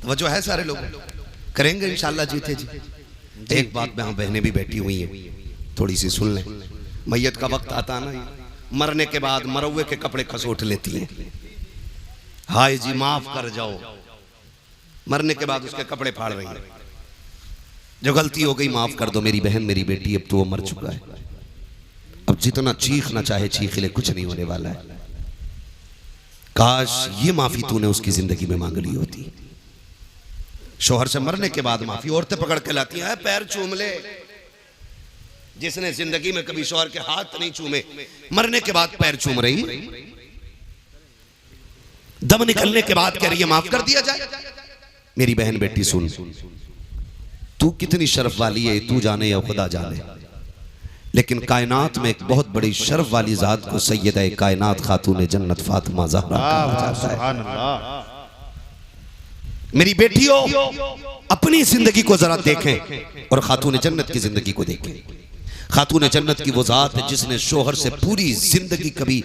वजह है सारे लोग करेंगे इंशाल्लाह जीते जी। एक बात में हम बहनें भी बैठी हुई हैं, थोड़ी सी सुन लें। मैयत का वक्त आता ना, मरने के बाद मरवे के कपड़े खसोट लेती हैं, हाय जी माफ कर जाओ। मरने के बाद उसके कपड़े फाड़ रही हैं, जो गलती हो गई माफ कर दो मेरी बहन मेरी बेटी, अब तो वो मर चुका है। अब जितना चीखना चाहे चीख ले, कुछ नहीं होने वाला है। काश ये माफी तूने उसकी जिंदगी में मांग ली होती। शोहर से मरने के बाद माफी औरतें पकड़ के लाती हैं, पैर चूम ले। जिसने जिंदगी में कभी शोहर के हाथ नहीं चूमे, मरने के बाद पैर चूम रही, दम निकलने के बाद कह रही है माफ कर दिया जाए। मेरी बहन बेटी सुन, तू कितनी शर्फ वाली है तू जाने या खुदा जाने, लेकिन कायनात में एक बहुत बड़ी शर्फ वाली जात को सैयदा कायनात खातून जन्नत फातिमा ज़हरा कहा जाता है। मेरी बेटियों अपनी जिंदगी को जरा देखें और खातून जन्नत की जिंदगी को देखें। खातून जन्नत की वो जात है जिसने शोहर से पूरी जिंदगी कभी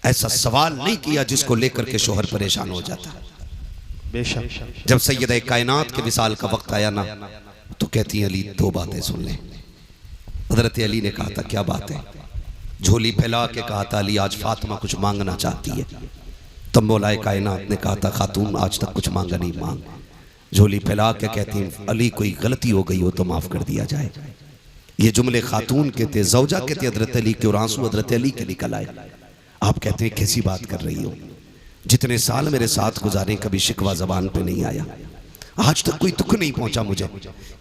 ऐसा सवाल नहीं किया जिसको लेकर के शोहर परेशान हो जाता। बेशक जब सैयदा कायनात के विसाल का वक्त आया ना, तो कहती हैं अली दो बातें सुन लें। हजरत अली ने कहा था क्या बात है, झोली फैला के कहा था अली आज फातिमा कुछ मांगना चाहती है। तब मौलाए कायनात ने कहा था खातून आज तक कुछ मांगा नहीं, मांग। झोली फैला के कहती हैं अली कोई गलती हो गई हो तो माफ कर दिया जाए। ये जुमले खातून के थे, जौजा के थे हजरत अली के, और आंसू हजरत अली के निकल आए। आप कहते हैं कैसी बात कर रही हो, जितने साल मेरे साथ गुजारे कभी शिकवा जबान पे नहीं आया, आज तक कोई दुख नहीं पहुंचा मुझे,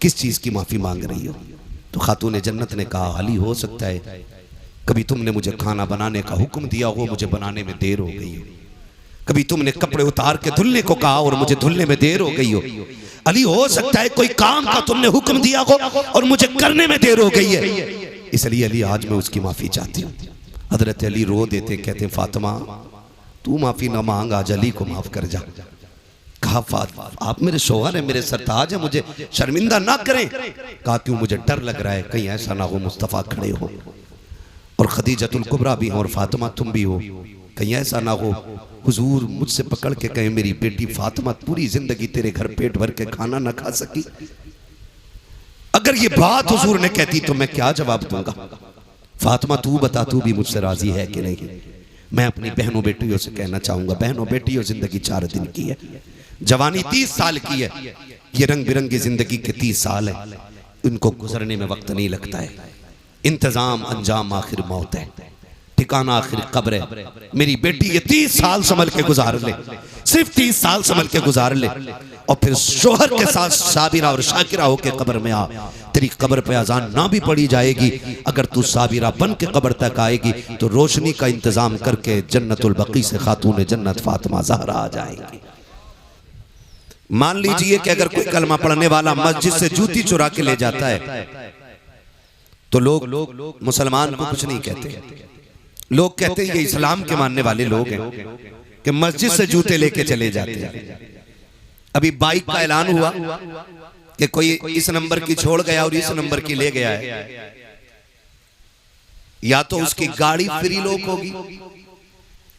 किस चीज की माफी मांग रही हो। तो खातून जन्नत ने कहा अली हो सकता है कभी तुमने मुझे खाना बनाने का हुक्म दिया हो, मुझे बनाने में देर हो गई हो, कभी तुमने कपड़े उतार के धुलने को कहा और मुझे धुलने में देर हो गई हो। अली हो सकता है कोई काम का तुमने हुक्म दिया हो और मुझे करने में देर हो गई है, इसलिए अली आज मैं उसकी माफी चाहती हूँ। हजरत अली रो देते, कहते फातिमा तू माफी ना मांग, आज अली को माफ कर जा। कहा आप मेरे शौहर है, मेरे सरताज है, मुझे शर्मिंदा ना करें। कहा क्यों, मुझे डर लग रहा है कहीं ऐसा ना हो मुस्तफ़ा खड़े हो और खदीजतुल कुबरा भी हो और फातिमा तुम भी हो, कहीं ऐसा ना हो हुजूर मुझसे पकड़ के कहें मेरी बेटी फातिमा पूरी जिंदगी तेरे घर पेट भर के खाना ना खा सकी। अगर ये बात हुजूर ने कहती तो मैं क्या जवाब दूंगा। फातिमा तू बता, तू भी मुझसे राजी है कि नहीं। मैं अपनी बहनों बेटियों से कहना चाहूंगा, बहनों बेटियों जिंदगी 4 दिन की है, जवानी 30 साल की है, ये रंग बिरंगी जिंदगी के 30 साल है, इनको गुजरने में वक्त नहीं लगता है। इंतजाम अंजाम आखिर मौत है, ठिकाना आखिर कब्र है। मेरी बेटी ये 30 साल संभल के गुजार ले, सिर्फ 30 साल संभल के गुजार ले और फिर शोहर के साथ साबिरा और शाकिरा होके कब्र में आ। तेरी कब्र पे अजान ना भी पड़ी जाएगी, अगर तू साबिरा बन के कब्र तक आएगी तो रोशनी का इंतजाम करके जन्नतुल बकी से खातून जन्नत फातिमा ज़हरा आ जाएगी। मान लीजिए कि अगर कोई कलमा पढ़ने वाला मस्जिद से जूती चुरा के ले जाता है तो लोग मुसलमान को कुछ नहीं कहते, लोग कहते हैं ये इस्लाम के मानने वाले लोग हैं कि मस्जिद से जूते लेके चले जाते हैं। अभी बाइक का ऐलान हुआ कि कोई इस नंबर की छोड़ गया और इस नंबर की ले गया है, या तो उसकी गाड़ी फ्री लॉक होगी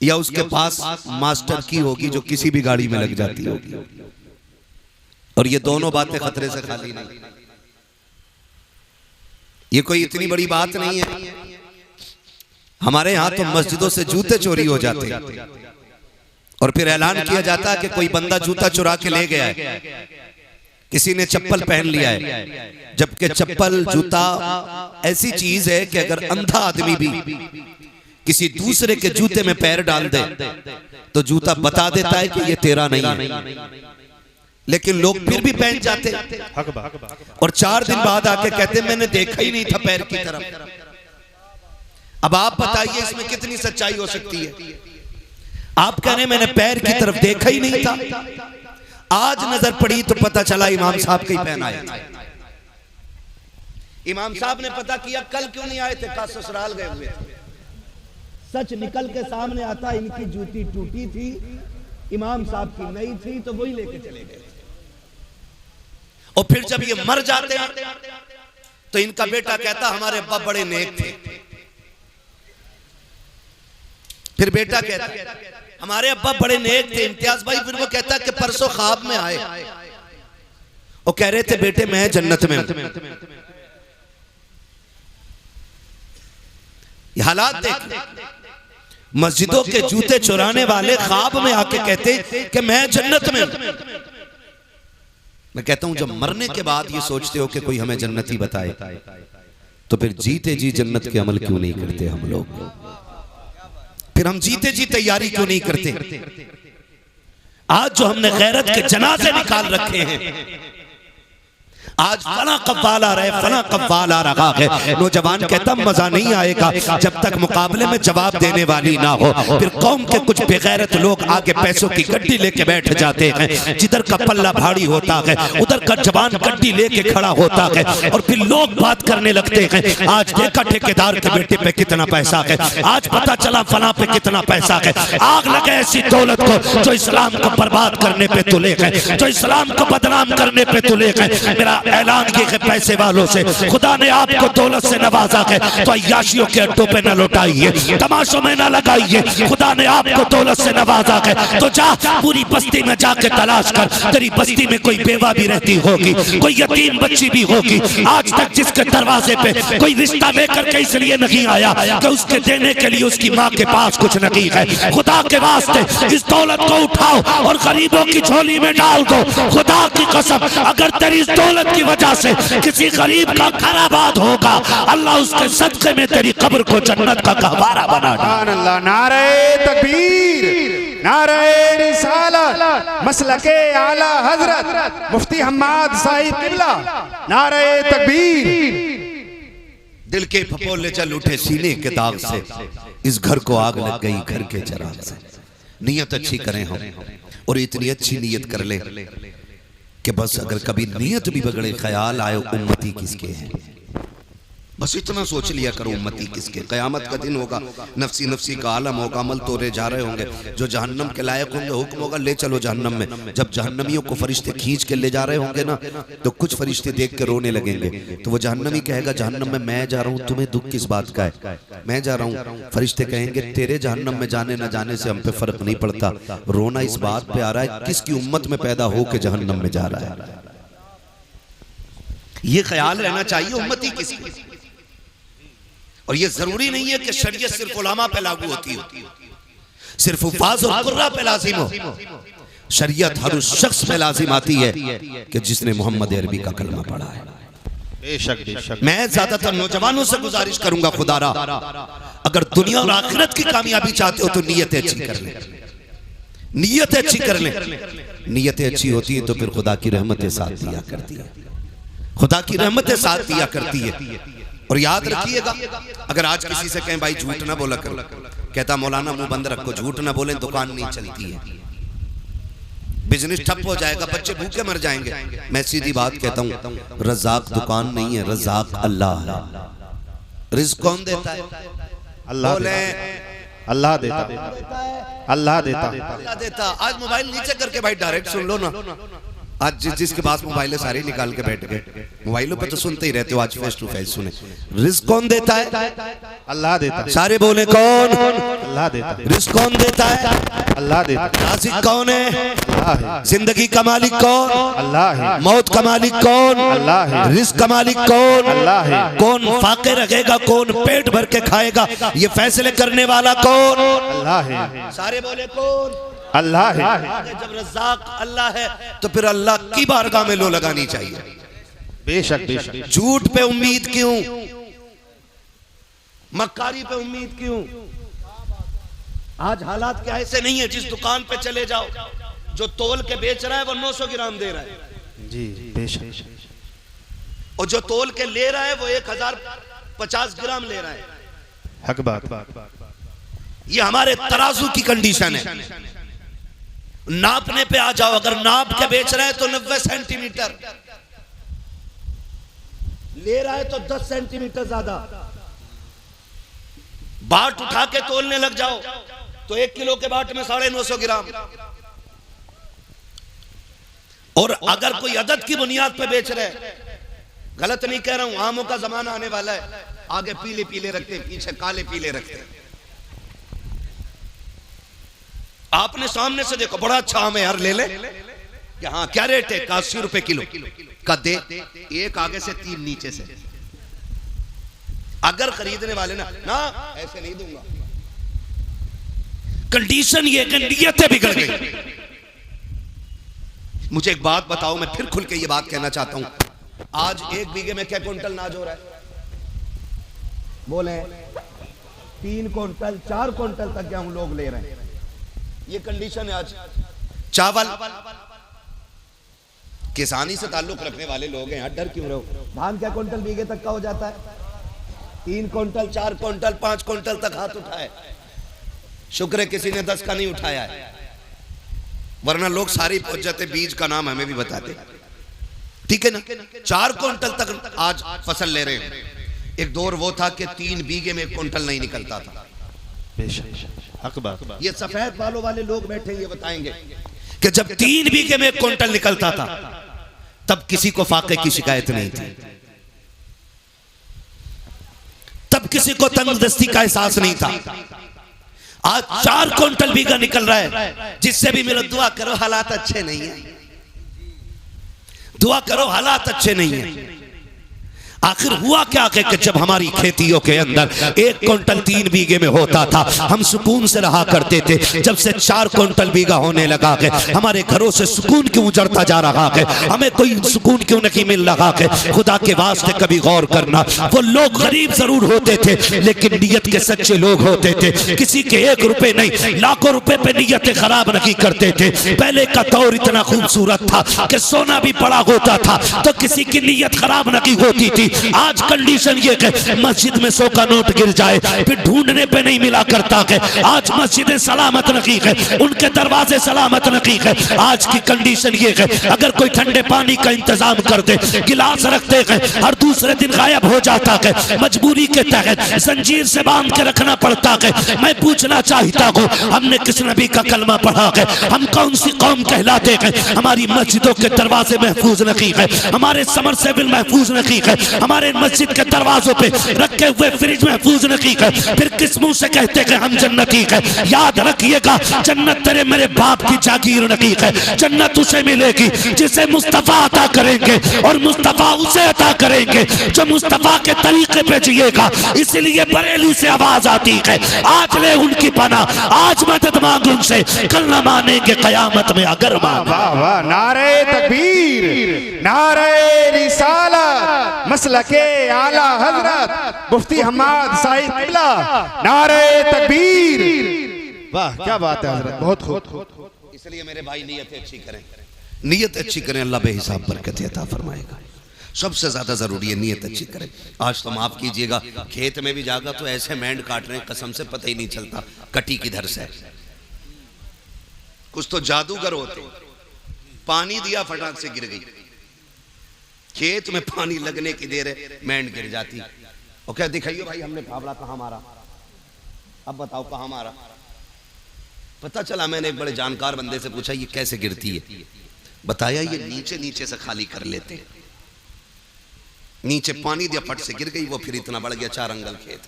या उसके पास मास्टर की होगी जो किसी भी गाड़ी में लग जाती होगी, और ये दोनों बातें खतरे से खाली नहीं। ये कोई इतनी बड़ी बात नहीं है। हमारे यहाँ तो मस्जिदों से जूते चोरी हो जाते हैं और फिर ऐलान किया जाता है कि कोई बंदा जूता चुरा के ले गया है, किसी ने चप्पल पहन लिया है, जबकि चप्पल जूता ऐसी चीज है कि अगर अंधा आदमी भी किसी दूसरे के जूते में पैर डाल दे तो जूता बता देता है कि ये तेरा नहीं है, लेकिन लोग फिर भी पहन जाते और 4 दिन बाद आके कहते मैंने देखा ही नहीं था पैर की तरफ। अब आप बताइए इसमें कितनी सच्चाई हो सकती है। आप कह रहे मैंने पैर की तरफ देखा ही नहीं था, आज नजर पड़ी तो पता चला इमाम साहब का ही पहना है। इमाम साहब ने पता किया कल क्यों नहीं आए थे, कल ससुराल गए हुए थे। सच निकल के सामने आता इनकी जूती टूटी थी, इमाम साहब की नई थी तो वही लेके चले गए। और फिर जब ये मर जाते हैं तो इनका बेटा कहता हमारे अब्बा बड़े नेक थे। फिर बेटा कहता हमारे अब्बा बड़े नेक थे इम्तियाज भाई। फिर वो कहता कि परसों ख्वाब में आए और कह रहे थे बेटे मैं जन्नत में हूं। ये हालात देख, मस्जिदों के जूते चुराने वाले ख्वाब में आके कहते कि मैं जन्नत में हूं। मैं कहता हूं जब मरने के बाद ये सोचते हो कि कोई हमें जन्नती बताए तो फिर जीते जी जन्नत के अमल क्यों नहीं करते हम लोग? फिर हम जीते जी तैयारी क्यों नहीं करते? आज जो हमने गैरत के जनाजे निकाल रखे हैं, आज फला कव्वाल आ रहा है, फला कव्वाल आ रहा है, नौजवान कहता मजा नहीं आएगा जब तक मुकाबले में जवाब देने वाली ना हो। फिर कौम के कुछ बेगैरत लोग आगे पैसों की गड्डी लेके बैठ जाते हैं, जिधर का पल्ला भारी होता है उधर का जवान गड्डी लेके खड़ा होता है और फिर लोग बात करने लगते हैं आज देखा ठेकेदार के बेटे पे कितना पैसा है, आज पता चला फला पे कितना पैसा है। आग लगे ऐसी दौलत को जो इस्लाम को बर्बाद करने पे तुले है, जो इस्लाम को बदनाम करने पे तुले है। मेरा ऐलान किए कि पैसे वालों से खुदा ने आपको दौलत से नवाजा है तो अय्याशियों के अड्डों पे न लौटाइए, तमाशों में न लगाइए। खुदा ने आपको दौलत से नवाजा है तो जा पूरी बस्ती में जाके तलाश कर, तेरी बस्ती में कोई बेवा भी रहती होगी, कोई यतीम बच्ची भी होगी। आज तक जिसके दरवाजे पे कोई रिश्ता लेकर के इसलिए नहीं आया कि उसके देने के लिए उसकी माँ के पास कुछ नहीं है। खुदा के वास्ते इस दौलत को उठाओ और गरीबों की झोली में डाल दो। खुदा की कसम, अगर तेरी इस दौलत की वजह से किसी गरीब का घर आबाद होगा, अल्लाह उसके सदके में तेरी कब्र को जन्नत का गहवारा बना दे। अल्लाह, नारे तकबीर, नारे रिसालत, मसलके आला हजरत मुफ्ती हम्माद साहिब किबला, नारे तकबीर। दिल के फपोले चल उठे सीने के दाग से, इस घर को आग लग गई घर के चराग से। नियत अच्छी करें हम और इतनी अच्छी नियत कर ले कि बस अगर कभी नियत भी बिगड़े, ख्याल आए उम्मती किसके हैं, बस इतना सोच लिया करो उम्मती किसके। क़यामत का दिन होगा, नफसी नफसी का आलम होगा, अमल तोड़े जा रहे होंगे। जो जहन्नम के लायक होंगे हुक्म होगा ले चलो जहन्नम में। जब जहन्नमियों को फरिश्ते खींच के ले जा रहे होंगे ना, तो कुछ फरिश्ते देख के रोने लगेंगे। तो वो जहन्नमी कहेगा जहन्नम में मैं जा रहा हूँ, तुम्हें दुख किस बात का है, मैं जा रहा हूँ। फरिश्ते कहेंगे तेरे जहन्नम में जाने न जाने से हम पे फर्क नहीं पड़ता, रोना इस बात पे आ रहा है किसकी उम्मत में पैदा हो के जहन्नम में जा रहा है। ये ख्याल रहना चाहिए उम्मती किसकी। और ये जरूरी नहीं है कि शरीयत सिर्फ उलमा पे लागू होती हो, सिर्फ उफ़ाज़ और कुर्रा पे लाजिम हो। शरीयत हर उस शख्स पे लाजिम आती है कि जिसने मोहम्मद अरबी का कलमा पढ़ा है। बेशक बेशक। मैं ज्यादातर नौजवानों से गुजारिश करूंगा, खुदारा अगर दुनिया और आखिरत की कामयाबी चाहते हो तो नीयतें अच्छी कर लें, नीयतें अच्छी कर लें। नीयतें अच्छी होती है तो फिर खुदा की रहमतें साथ दिया करती है, खुदा की रहमतें साथ दिया करती है। और याद रखिएगा, अगर आज किसी से कहें भाई झूठ ना बोला करो, कहता मौलाना मुंह बंद रखो, झूठ ना बोले दुकान नहीं चलती है, बिजनेस ठप हो जाएगा, बच्चे भूखे मर जाएंगे। मैं सीधी बात कहता हूँ, रज़ाक दुकान नहीं है, रज़ाक अल्लाह है। रिज़्क़ कौन देता है? अल्लाह बोले अल्लाह देता, अल्लाह देता, अल्लाह देता। आज मोबाइल नीचे करके भाई डायरेक्ट सुन लो ना। आज जिसके पास मोबाइल है सारे निकाल के बैठ गए, मोबाइलों पे तो सुनते ही रहते हो, आज फेस टू फेस सुने। रिज़्क़ कौन देता है? अल्लाह देता, सारे बोले कौन? अल्लाह देता। रिज़्क़ कौन देता है? अल्लाह देता। राज़िक़ कौन है? अल्लाह है। जिंदगी का मालिक कौन? अल्लाह है। मौत का मालिक कौन? अल्लाह है। रिज़्क़ का मालिक कौन? अल्लाह है। कौन फाके रखेगा, कौन पेट भर के खाएगा, ये फैसले करने वाला कौन? अल्लाह है। सारे बोले कौन? अल्लाह है। जब रज़ाक अल्लाह है तो फिर अल्लाह की बारगाह में लो लगानी चाहिए। बेशक बेशक। झूठ पे उम्मीद क्यों, मक्कारी पे उम्मीद क्यों? आज हालात क्या ऐसे नहीं है, जिस दुकान पे चले जाओ जो तोल के बेच रहा है वो 900 ग्राम दे रहा है जी, बेशक। और जो तोल के ले रहा है वो 1050 ग्राम ले रहा है। हक बात। ये हमारे तराजू की कंडीशन है। नापने पे आ जाओ, अगर नाप के बेच रहा है तो 90 सेंटीमीटर ले रहा है तो 10 सेंटीमीटर ज्यादा। बाट उठा के तोलने लग जाओ तो 1 किलो के बाट में 950 ग्राम। और अगर कोई अदद की बुनियाद पे बेच रहे, गलत नहीं कह रहा हूं, आमों का जमाना आने वाला है, आगे पीले पीले रखते पीछे काले पीले रखते। आपने सामने से देखो बड़ा अच्छा आम है यार, ले ले, हाँ क्या रेट है? 80 रुपए किलो का दे, एक आगे से 3 नीचे से। अगर खरीदने वाले ना ऐसे नहीं दूंगा। कंडीशन ये कि नियतें बिगड़ गई। मुझे एक बात बताओ, मैं फिर खुल के ये बात कहना चाहता हूं, आज 1 बीघे में क्या क्विंटल नाज हो रहा है? बोले 3 क्विंटल 4 क्विंटल तक गेहूं लोग ले रहे हैं। ये कंडीशन है आज। चावल किसानी से ताल्लुक रखने वाले लोग हैं यार, डर क्यों रहे हो? धान क्या क्विंटल बीघे तक का हो जाता है? 3 क्विंटल 4 क्विंटल 5 क्विंटल तक हाथ उठाए, शुक्र है किसी ने 10 का नहीं उठाया है, वरना लोग सारे पहुंच जाते। बीज का नाम हमें भी बताते, ठीक है ना? 4 क्विंटल तक आज फसल ले रहे हैं। एक दौर वो था कि 3 बीघे में 1 क्विंटल नहीं निकलता था। हक बात। ये सफेद बालों वाले लोग बैठे ये बताएंगे कि जब 3 बीघे में 1 क्विंटल निकलता था तब किसी को फाके की शिकायत नहीं थी, तब किसी को तंगदस्ती का एहसास नहीं था। आज 4 क्विंटल बीघा निकल रहा है, जिससे भी मिलो दुआ करो हालात अच्छे नहीं है, दुआ करो हालात अच्छे नहीं है। आखिर हुआ क्या कि जब हमारी खेतियों के अंदर 1 क्विंटल 3 बीघे में होता था, हम सुकून से रहा करते थे। जब से 4 क्विंटल बीघा होने लगा के हमारे घरों से सुकून क्यों उजड़ता जा रहा है, हमें कोई सुकून क्यों नहीं मिल रहा है। खुदा के वास्ते कभी गौर करना, वो लोग गरीब जरूर होते थे लेकिन नीयत के सच्चे लोग होते थे। किसी के 1 रुपए नहीं लाखों रुपए पे नीयतें खराब नहीं करते थे। पहले का दौर इतना खूबसूरत था कि सोना भी बड़ा होता था तो किसी की नीयत खराब नहीं होती थी। आज कंडीशन ये कि मस्जिद में 100 का नोट गिर जाए फिर ढूंढने पे नहीं मिला करता है। आज मस्जिदें सलामत नहीं है, उनके दरवाजे सलामत नहीं है। आज की कंडीशन ये है अगर कोई ठंडे पानी का इंतजाम कर दे, गिलास रखते हैं, हर दूसरे दिन गायब हो जाता है। मजबूरी के तहत जंजीर से बांध के रखना पड़ता है। मैं पूछना चाहता हूँ, हमने किस नबी का कलमा पढ़ा है? हम कौन सी कौम कहलाते हैं? हमारी मस्जिदों के दरवाजे महफूज नहीं है, हमारे समरसेबिल महफूज नहीं है, हमारे मस्जिद के दरवाजों पे रखे हुए फ्रिज महफूज नहीं है। फिर किस मुंह से कहते हैं हम जन्नती है? याद रखिएगा, जन्नत तेरे मेरे बाप की जागीर नहीं है। जन्नत उसे मिलेगी जिसे मुस्तफा अता करेंगे और मुस्तफा उसे अता करेंगे जो मुस्तफा के तरीके पे जिएगा। इसलिए बरेली से आवाज आती है, आज ले उनकी पनाह, आज मदद मांग उनसे, कल न मानेंगे कयामत में अगर मांगे। वाह वाह, नारे तकबीर, नारे रिसालत, मसलके आला हजरत मुफ्ती हम्माद साहिब किबला, नारे तकबीर। वाह क्या बात है हजरत, बहुत खूब। इसलिए मेरे भाई नीयत अच्छी करें, नीयत अच्छी करें, अल्लाह बेहिसाब बरकत अता फरमाएगा। सबसे ज्यादा जरूरी है नीयत अच्छी करें। आज तो माफ कीजिएगा, खेत में भी जागा तो ऐसे मैंड काट रहे हैं, कसम से पता ही नहीं चलता कटी किधर से। कुछ तो जादूगर होते, पानी दिया फटाक से गिर गई। खेत में पानी लगने की देर है, मैंड गिर जाती। और क्या दिखाइए भाई, हमने फावड़ा कहाँ मारा, अब बताओ कहाँ मारा। पता चला, मैंने एक बड़े जानकार बंदे से पूछा ये कैसे गिरती है, बताया ये नीचे नीचे से खाली कर लेते हैं। नीचे पानी दिया, फट से गिर गई वो, फिर इतना बढ़ गया 4 अंगल खेत,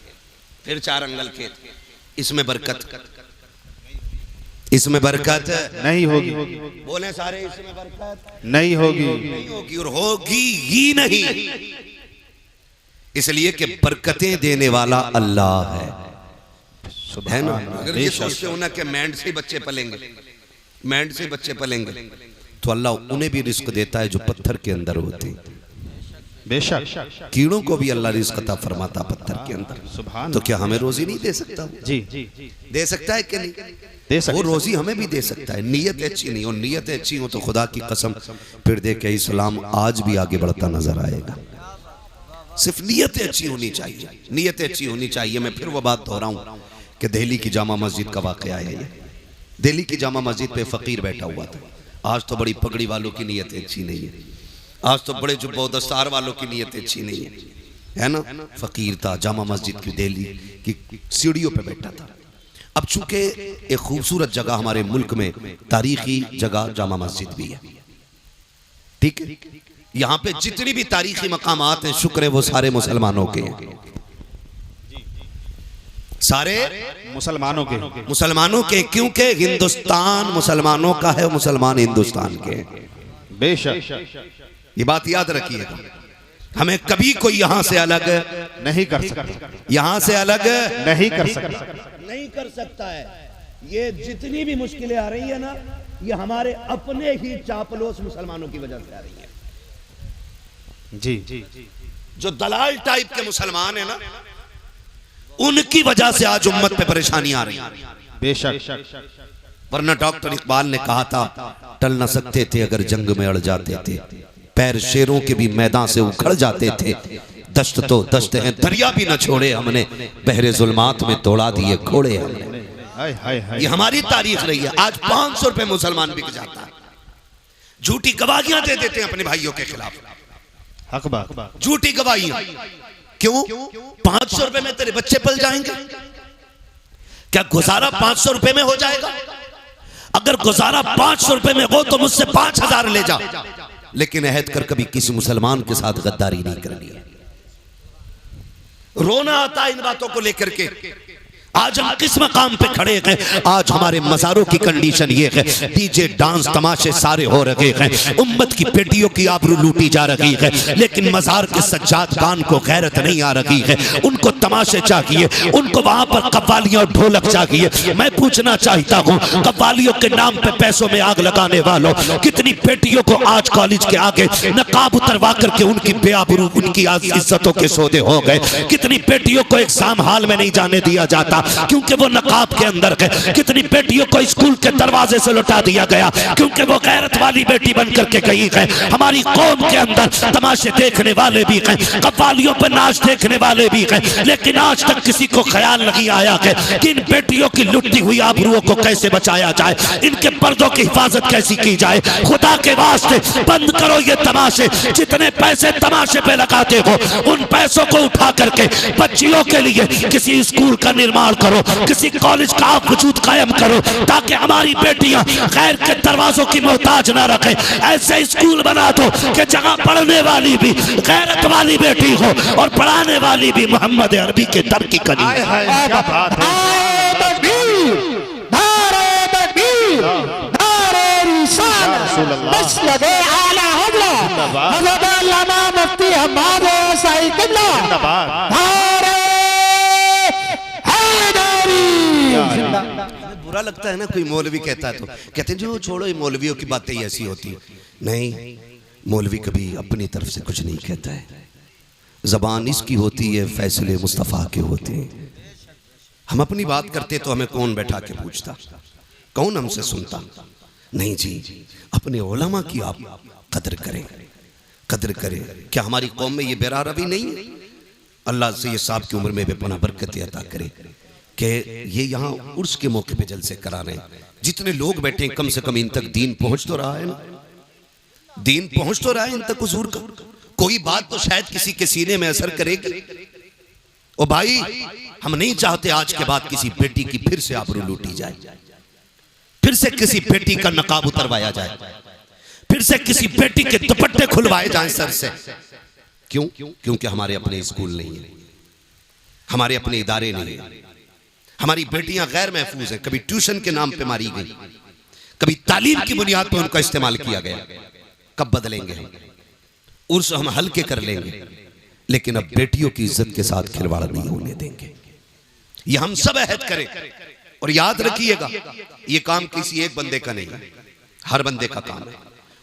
फिर 4 अंगल खेत। इसमें बरकत, इसमें बरकत नहीं होगी। बोले सारे, इसमें बरकत नहीं होगी, नहीं होगी और होगी ही नहीं। इसलिए कि बरकतें देने वाला अल्लाह है ना। अगर ये सोचते हो ना कि मैंड से बच्चे पलेंगे, मैंड से बच्चे पलेंगे, तो अल्लाह उन्हें भी रिस्क देता है जो पत्थर के अंदर होते हैं। बेशक कीड़ों को भी अल्लाह रिस्क अता फरमाता पत्थर के अंदर। तो क्या हमें रोजी नहीं दे सकता? जी दे सकता है कि नहीं? दे सकता, वो रोजी हमें भी दे सकता है। नीयत अच्छी नहीं हो, नीयत अच्छी हो तो खुदा की कसम फिर देखे इस्लाम आज भी आगे बढ़ता नजर आएगा। सिर्फ नीयत अच्छी होनी चाहिए, नीयत अच्छी होनी चाहिए। मैं फिर वो बात दोहराऊं कि दिल्ली की जामा मस्जिद का वाकया है ये। दिल्ली की जामा मस्जिद पे फकीर बैठा हुआ था। आज तो बड़ी पगड़ी वालों की नीयत अच्छी नहीं है, आज तो बड़े जुब्बो दस्तार वालों की नीयत अच्छी नहीं है ना। फकीर था, जामा मस्जिद की दिल्ली की सीढ़ियों पे बैठा था। अब चूंकि एक खूबसूरत जगह हमारे मुल्क में, तारीखी जगह जामा मस्जिद भी है, ठीक है। यहाँ पे जितनी भी तारीखी मकामात हैं, शुक्र है वो सारे मुसलमानों के हैं, सारे मुसलमानों के, क्योंकि हिंदुस्तान मुसलमानों का है, मुसलमान हिंदुस्तान के हैं। बेशक ये बात याद रखिएगा। हमें कभी कोई यहाँ से अलग नहीं कर सकता, यहाँ से अलग नहीं कर सकता, नहीं कर सकता है। ये जितनी भी मुश्किलें आ रही है ना, ये हमारे अपने ही चापलूस मुसलमानों की वजह से आ रही है। जी जो दलाल टाइप के मुसलमान है ना, उनकी वजह से आज उम्मत पे परेशानी आ रही है। बेशक, वरना डॉक्टर इकबाल ने कहा था, टल न सकते थे अगर जंग में अड़ जाते थे, पैर शेरों के भी मैदान से उखड़ जाते थे, दश्त तो दश्त है दरिया भी न छोड़े हमने, बहरे जुल्मात में तोड़ा दिए खोड़े हमने। ये हमारी तारीख रही है। आज 500 रुपए मुसलमान बिक जाता है, झूठी गवाहियां दे देते हैं अपने भाइयों के खिलाफ, हक बात, झूठी गवाहियां। क्यों? 500 रुपए में तेरे बच्चे पल जाएंगे? क्या गुजारा 500 रुपए में हो जाएगा? अगर गुजारा 500 रुपए में हो तो मुझसे 5000 ले जा, लेकिन अहद कर कभी किसी मुसलमान के साथ गद्दारी नहीं करनी है। रोना आता है इन बातों को लेकर के। आज हम किस मकाम पे खड़े हैं? आज हमारे मज़ारों की कंडीशन ये है, डीजे डांस तमाशे सारे हो रहे हैं, उम्मत की बेटियों की आबरू लूटी जा रही है, लेकिन मज़ार के सज्जाद खान को गैरत नहीं आ रही है। उनको तमाशे चाहिए, उनको वहां पर कव्वालियां और ढोलक चाहिए। मैं पूछना चाहता हूँ, कव्वालियों के नाम पे पैसों में आग लगाने वालों, कितनी बेटियों को आज कॉलेज के आगे नकाब उतरवा करके उनकी बेआबरू, उनकी इज्जतों के सौदे हो गए। कितनी बेटियों को एग्जाम हॉल में नहीं जाने दिया जाता क्योंकि वो नकाब के अंदर है। कितनी बेटियों को स्कूल के दरवाजे से लौटा दिया गया क्योंकि वो गैरत वाली बेटी बन करके गई है। हमारी कौम के अंदर तमाशे देखने वाले भी हैं, कव्वालियों पर नाच देखने वाले भी हैं, लेकिन आज तक किसी को ख्याल नहीं आया है कि इन बेटियों की लुटी हुई आबरूओं को कैसे बचाया जाए, इनके पर्दों की हिफाजत कैसी की जाए। खुदा के वास्ते बंद करो ये तमाशे। जितने पैसे तमाशे पे लगाते हो उन पैसों को उठा करके बच्चियों के लिए किसी स्कूल का निर्माण करो, किसी कॉलेज का आप वजूद कायम करो, ताकि हमारी बेटियां गैर के दरवाजों की मोहताज ना रखे। ऐसे स्कूल बना दो कि जहां पढ़ने वाली भी गैरत वाली बेटी हो और पढ़ाने वाली भी मोहम्मद अरबी के दर की कली। बुरा लगता है ना कोई मौलवी कहता है तो कहते हैं जो छोड़ो, ये मौलवियों की बातें ऐसी होती है। नहीं, मौलवी कभी अपनी तरफ से कुछ नहीं कहता है। ज़बान इसकी होती है, फैसले मुस्तफ़ा के होते हैं। हम अपनी बात करते तो हमें कौन बैठा के पूछता, कौन हमसे सुनता? नहीं जी, अपने उलमा की आप कदर करें, कदर करें। क्या हमारी कौम में ये बेरा रवि नहीं है? अल्लाह से ये साहब की उम्र में बेपना बरकत अता करे कि ये यहाँ उर्स के मौके पे जलसे करा रहे हैं। जितने लोग बैठे कम से कम इन तक दीन पहुंच तो रहा है ना, दीन पहुंच तो रहा है इन तक हुजूर का। कोई बात तो शायद किसी के सीने में असर करेगी। ओ भाई, हम नहीं चाहते आज के बाद किसी बेटी की फिर से आबरू लूटी जाए, फिर से किसी बेटी का नकाब उतरवाया जाए, फिर से किसी बेटी के दुपट्टे खुलवाए जाएं सर से। क्यों? क्योंकि हमारे अपने स्कूल नहीं है, हमारे अपने इदारे नहीं है। हमारी बेटियां गैर महफूज हैं। कभी ट्यूशन के नाम पे मारी गई, कभी तालीम की बुनियाद पर उनका इस्तेमाल किया गया। कब बदलेंगे हम? उर्स हम हल्के कर लेंगे, लेकिन अब बेटियों की इज्जत के साथ खिलवाड़ नहीं होने देंगे। ये हम सब अहद करें। और याद रखिएगा, ये काम किसी एक बंदे का नहीं, हर बंदे का काम है।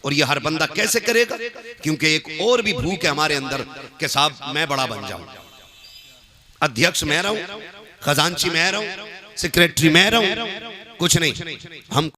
और ये हर बंदा कैसे करेगा? क्योंकि एक और भी भूख है हमारे अंदर कि साहब मैं बड़ा बन जाऊं, अध्यक्ष मैं रहूं, खजांची मैं रहूं, सेक्रेटरी मैं रहूं, कुछ नहीं। हम